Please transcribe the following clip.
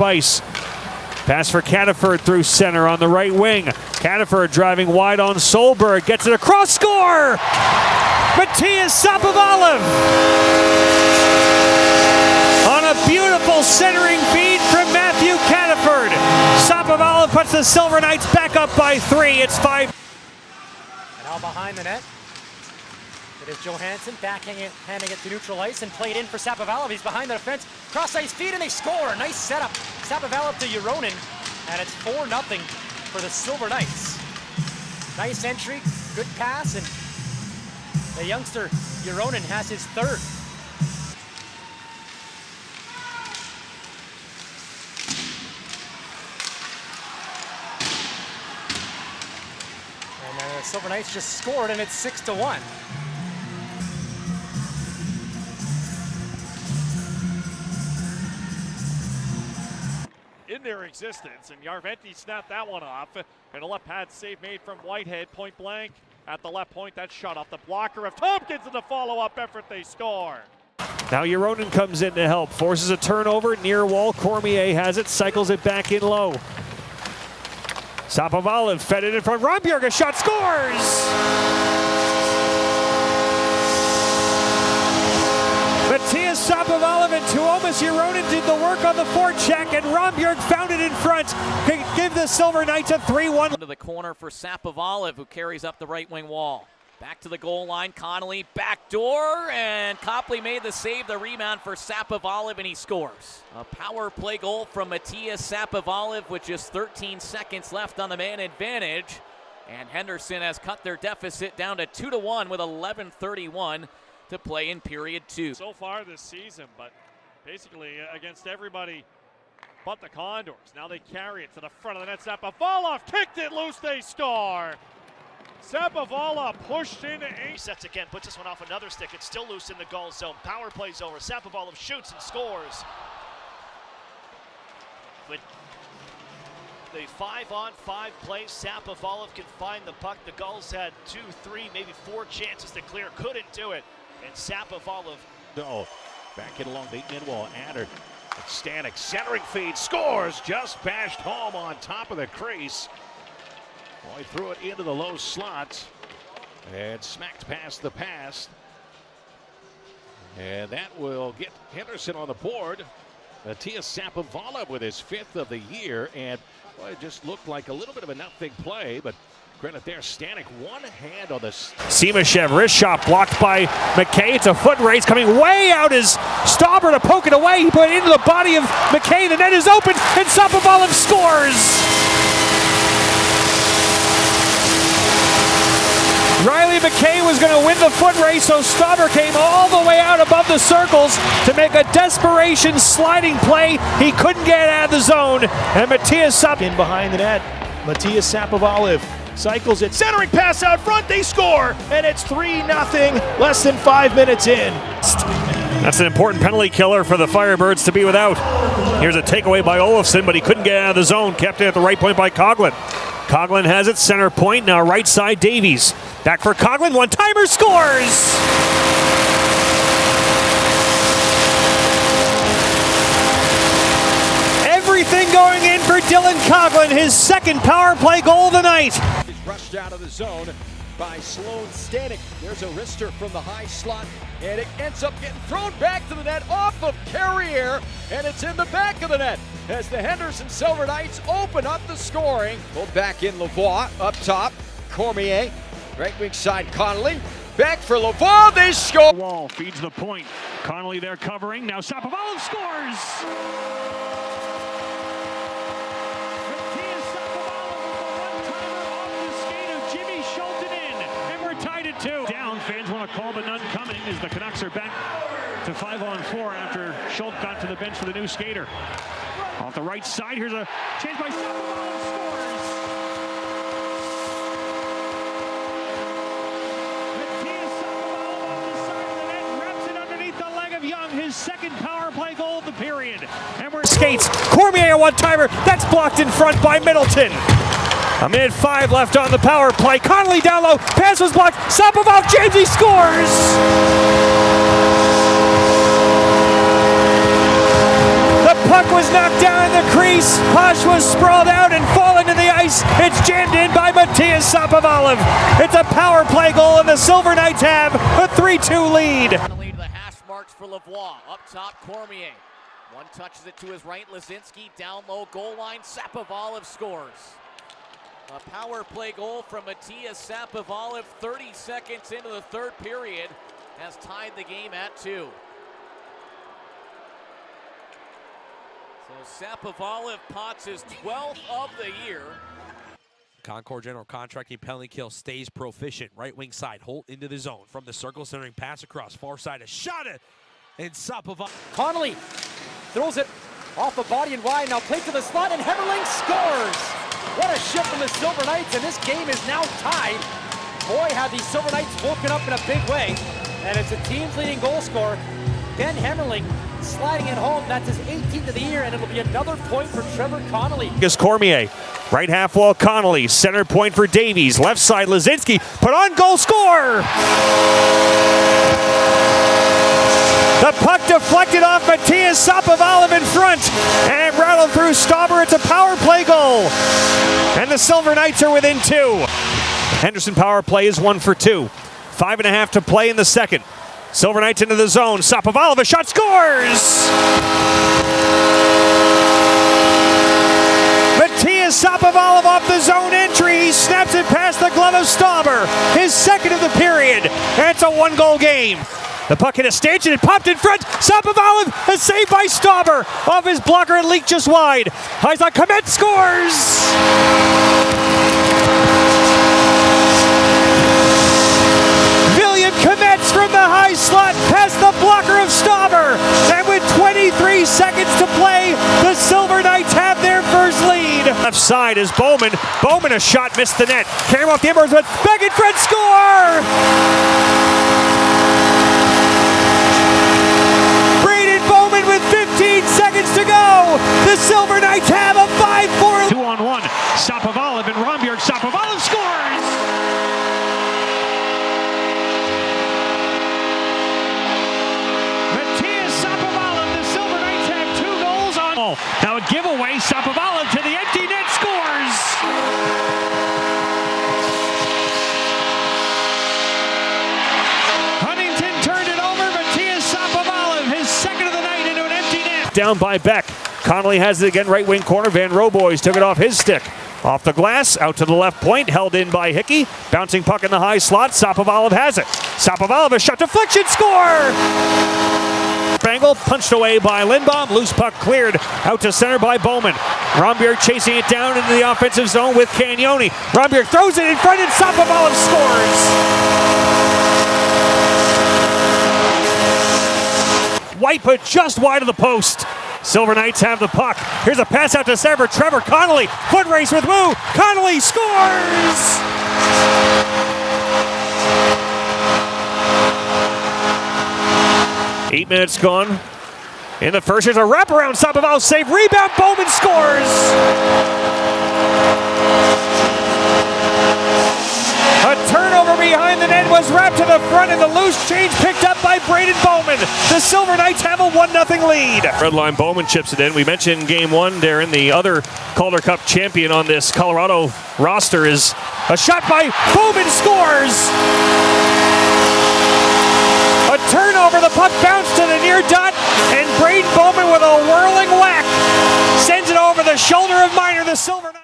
Bice. Pass for Cataford through center on the right wing. Cataford driving wide on Solberg. Gets it across, score! Matyas Sapovaliv! On a beautiful centering feed from Matthew Cataford. Sapovaliv puts the Silver Knights back up by 3. It's 5. And now behind the net. It is Johansson handing it to neutral ice and played in for Sapovaliv. He's behind the defense. Cross ice feed and they score. Nice setup. Sapovaliv to Euronin. And it's 4-0 for the Silver Knights. Nice entry, good pass, and the youngster Euronin has his third. And the Silver Knights just scored, and it's 6-1. In their existence, and Järventie snapped that one off, and a left pad save made from Whitehead, point blank at the left point. That shot off the blocker of Tompkins in the follow-up effort. They score. Now Euronin comes in to help, forces a turnover near wall. Cormier has it, cycles it back in low. Sapovaliv fed it in front. Rondbjerg, a shot, scores! Matyas Sapovaliv and Tuomas Euronin did the work on the forecheck, and Rondbjerg found it in front to give the Silver Knights a 3-1. To the corner for Sapovaliv, who carries up the right wing wall. Back to the goal line, Connolly, backdoor, and Copley made the save, the rebound for Sapovaliv, and he scores. A power play goal from Matyas Sapovaliv with just 13 seconds left on the man advantage. And Henderson has cut their deficit down to 2-1 with 11:31 to play in period 2. So far this season, but basically against everybody but the Condors. Now they carry it to the front of the net. Sapovaliv kicked it loose, they score! Sapovaliv pushed in. Resets again, puts this one off another stick. It's still loose in the goal zone. Power plays over. Sapovaliv shoots and scores. With the 5-on-5 play, Sapovaliv can find the puck. The Gulls had 2, 3, maybe 4 chances to clear. Couldn't do it. And Sapovaliv. No, back in along the end wall. Adder, Stanek centering feed, scores. Just bashed home on top of the crease. Boy, threw it into the low slot and smacked past the pass. And that will get Henderson on the board. Matyas Sapovaliv with his 5th of the year. And boy, it just looked like a little bit of a nothing play, but credit there. Stanek, one hand on the... Simashev, wrist shot blocked by McKay. It's a foot race coming way out as Stauber to poke it away. He put it into the body of McKay. The net is open and Sapovaliv scores! Riley McKay was going to win the foot race, so Stauber came all the way out above the circles to make a desperation sliding play. He couldn't get out of the zone, and Matyas Sapovaliv in behind the net. Matyas Sapovaliv cycles it, centering pass out front, they score, and it's 3-0, less than 5 minutes in. That's an important penalty killer for the Firebirds to be without. Here's a takeaway by Olofsson, but he couldn't get out of the zone. Kept it at the right point by Coghlan. Coghlan has it, center point, now right side Davies. Back for Coghlan, one-timer, scores! Everything going in for Dylan Coghlan, his 2nd power play goal of the night. He's rushed out of the zone by Sloan Stanek. There's a wrister from the high slot, and it ends up getting thrown back to the net off of Carrier, and it's in the back of the net as the Henderson Silver Knights open up the scoring. Pulled back in Lavoie, up top, Cormier, right wing side Connolly, back for Lavoie, they score! Wall feeds the point, Connolly there covering, now Sapovaliv scores! Down, fans want to call, but none coming as the Canucks are back to 5-on-4 after Schultz got to the bench for the new skater. Off the right side, here's a chance by Sapovaliv, scores! Matyas Sapovaliv off the side of the net, wraps it underneath the leg of Young, his 2nd power play goal of the period. And we're skates, Cormier a one-timer, that's blocked in front by Middleton. A minute 5 left on the power play. Connolly down low. Pass was blocked. Sapovaliv, James, he scores! The puck was knocked down in the crease. Posh was sprawled out and fallen to the ice. It's jammed in by Matyas Sapovaliv. It's a power play goal, and the Silver Knights have a 3-2 lead. The lead of the hash marks for Lavoie. Up top, Cormier. One touches it to his right. Lazinski down low, goal line. Sapovaliv scores. A power play goal from Matyas Sapovaliv 30 seconds into the third period has tied the game at 2. So Sapovaliv pots his 12th of the year. Concord General Contracting penalty kill stays proficient. Right wing side, Holt into the zone. From the circle, centering pass across. Far side, a shot at and Sapovaliv. Connolly throws it off the body and wide. Now played to the slot, and Henderson scores. What a shift from the Silver Knights, and this game is now tied. Boy, have these Silver Knights woken up in a big way, and it's the team's leading goal scorer, Ben Hemmerling, sliding it home. That's his 18th of the year, and it'll be another point for Trevor Connolly. Is Cormier. Right half wall, Connolly. Center point for Davies. Left side, Lazinski. Put on goal, score! The puck deflected off Matyas Sapovaliv in front and rattled through Stauber. It's a power play goal. And the Silver Knights are within 2. Henderson power play is 1 for 2. 5.5 to play in the second. Silver Knights into the zone. Sapovaliv, a shot, scores! Matyas Sapovaliv off the zone entry. He snaps it past the glove of Stauber. His second of the period. And it's a 1-goal game. The puck hit a stanchion, it popped in front. Sapovaliv, a save by Stauber. Off his blocker and leaked just wide. Isaac Komet scores! William Komets from the high slot past the blocker of Stauber. And with 23 seconds to play, the Silver Knights have their first lead. Left side is Bowman. Bowman, a shot, missed the net. Came off the embers, but back in front, score! With 15 seconds to go, the Silver Knights have a 5-4. 2-on-1. Sapovaliv and Rombjerg. Sapovaliv scores! Matyas Sapovaliv, the Silver Knights have 2 goals on. Now a giveaway. Sapovaliv to the empty net, scores! Down by Beck. Connolly has it again, right wing corner. Van Roboys took it off his stick. Off the glass, out to the left point, held in by Hickey. Bouncing puck in the high slot, Sapovaliv has it. Sapovaliv, a shot deflection, score! Bangle punched away by Lindbaum. Loose puck cleared out to center by Bowman. Rombjerg chasing it down into the offensive zone with Cagnoni. Rombjerg throws it in front and Sapovaliv scores! White put just wide of the post. Silver Knights have the puck. Here's a pass out to center for Trevor Connolly. Foot race with Wu. Connolly scores! Eight minutes gone. In the first, here's a wraparound. Sapovaliv save. Rebound. Bowman scores! A turnover behind the net was wrapped to the front, and the loose change picked up by Braden Bowman. The Silver Knights have a 1-0 lead. Red line Bowman chips it in. We mentioned game 1, Darren. The other Calder Cup champion on this Colorado roster is a shot by Bowman, scores! A turnover, the puck bounced to the near dot, and Braden Bowman with a whirling whack sends it over the shoulder of Miner. The Silver Knights